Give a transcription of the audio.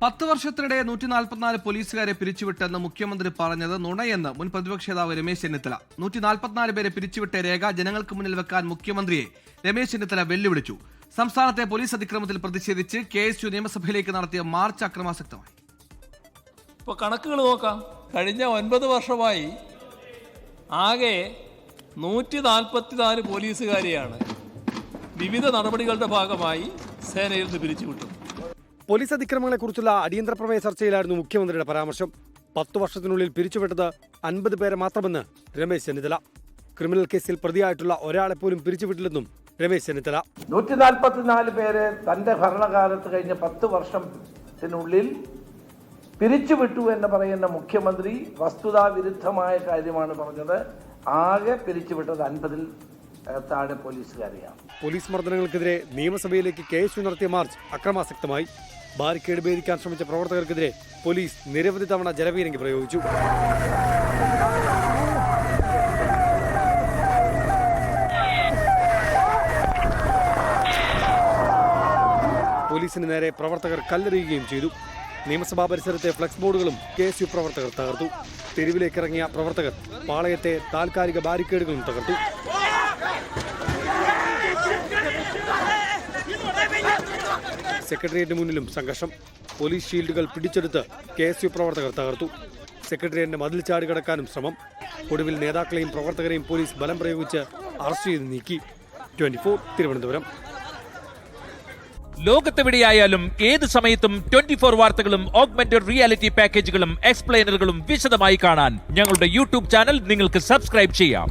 10 വർഷത്തിനിടെ 144 പോലീസുകാരെ പിരിച്ചുവിട്ടെന്ന് മുഖ്യമന്ത്രി പറഞ്ഞത് നുണയെന്ന് മുൻ പ്രതിപക്ഷ നേതാവ് രമേശ് ചെന്നിത്തല. 144 പേരെ പിരിച്ചുവിട്ട രേഖ ജനങ്ങൾക്ക് മുന്നിൽ വെക്കാൻ മുഖ്യമന്ത്രിയെ രമേശ് ചെന്നിത്തല വെല്ലുവിളിച്ചു. സംസ്ഥാനത്തെ പോലീസ് അതിക്രമത്തിൽ പ്രതിഷേധിച്ച് KSU നിയമസഭയിലേക്ക് നടത്തിയ മാർച്ച് അക്രമാസക്തമായി. ഇപ്പോൾ കണക്കുകൾ നോക്കാം. കഴിഞ്ഞ 9 വർഷമായി ആകെ 144 പോലീസുകാരെയാണ് വിവിധ നടപടികളുടെ ഭാഗമായി സേനയിൽ നിന്ന് പിരിച്ചുവിട്ടത്. പോലീസ് അതിക്രമങ്ങളെക്കുറിച്ചുള്ള അടിയന്തര പ്രമേയ ചർച്ചയിലായിരുന്നു മുഖ്യമന്ത്രിയുടെ പരാമർശം. 10 വർഷത്തിനുള്ളിൽ പിരിച്ചുവിട്ടത് 50 പേരെ മാത്രമെന്ന് രമേശ് ചെന്നിത്തല. ക്രിമിനൽ കേസിൽ പ്രതിയായിട്ടുള്ള ഒരാളെ പോലും പിരിച്ചുവിട്ടില്ലെന്നും രമേശ് ചെന്നിത്തല. 144 പേരെ തന്റെ ഭരണകാലത്ത് കഴിഞ്ഞ 10 വർഷത്തിനുള്ളിൽ പിരിച്ചുവിട്ടു എന്ന് പറയുന്ന മുഖ്യമന്ത്രി വസ്തുതാവിരുദ്ധമായ കാര്യമാണ് പറഞ്ഞത്. ആകെ പിരിച്ചുവിട്ടത് 50-ൽ താഴെ പോലീസുകാരെയാണ്. പോലീസ് മർദ്ദനങ്ങൾക്കെതിരെ നിയമസഭയിലേക്ക് KSU നടത്തിയ മാർച്ച് അക്രമാസക്തമായി. ബാരിക്കേഡ് ഭേദിക്കാൻ ശ്രമിച്ച പ്രവർത്തകർക്കെതിരെ പോലീസ് നിരവധി തവണ ജലപീരങ്കി പ്രയോഗിച്ചു. പോലീസിന് നേരെ പ്രവർത്തകർ കല്ലെറിയുകയും ചെയ്തു. നിയമസഭാ പരിസരത്തെ ഫ്ലക്സ് ബോർഡുകളും KSU പ്രവർത്തകർ തകർത്തു. തെരുവിലേക്കിറങ്ങിയ പ്രവർത്തകർ പാളയത്തെ താൽക്കാലിക ബാരിക്കേഡുകളും തകർത്തു. സെക്രട്ടേറിയറ്റിന് മുന്നിലും സംഘർഷം. പോലീസ് ഷീൽഡുകൾ പിടിച്ചെടുത്ത് KSU പ്രവർത്തകർ തകർത്തു. സെക്രട്ടേറിയറ്റിന്റെ മതിൽ ചാടി കടക്കാനും ശ്രമം. ഒടുവിൽ നേതാക്കളെയും പ്രവർത്തകരെയും പോലീസ് ബലം പ്രയോഗിച്ച് അറസ്റ്റ് ചെയ്ത് നീക്കി. 24 തിരുവനന്തപുരം. ലോകത്തെവിടെയായാലും ഏത് സമയത്തും 24 വാർത്തകളും ഓഗ്മെന്റഡ് റിയാലിറ്റി പാക്കേജുകളും എക്സ്പ്ലെയിനറുകളും വിശദമായി കാണാൻ ഞങ്ങളുടെ YouTube ചാനൽ നിങ്ങൾക്ക് സബ്സ്ക്രൈബ് ചെയ്യാം.